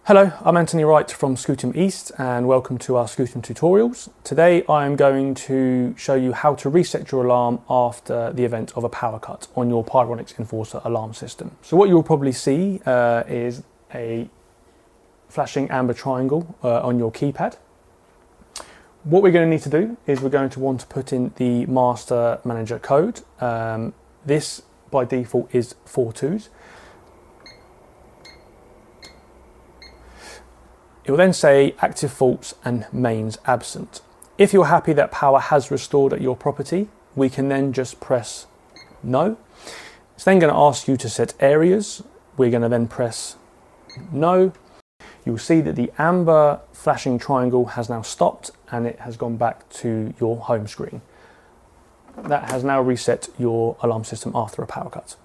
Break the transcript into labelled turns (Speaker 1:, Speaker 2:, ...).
Speaker 1: Hello, I'm Anthony Wright from Scutum East and welcome to our Scutum tutorials. Today I'm going to show you how to reset your alarm after the event of a power cut on your Pyronix Enforcer alarm system. So what you'll probably see is a flashing amber triangle on your keypad. What we're going to need to do is we're going to want to put in the master manager code. This by default is 42s. It will then say active faults and mains absent. If you're happy that power has restored at your property, we can then just press no. It's then going to ask you to set areas. We're going to then press no. You'll see that the amber flashing triangle has now stopped and it has gone back to your home screen. That has now reset your alarm system after a power cut.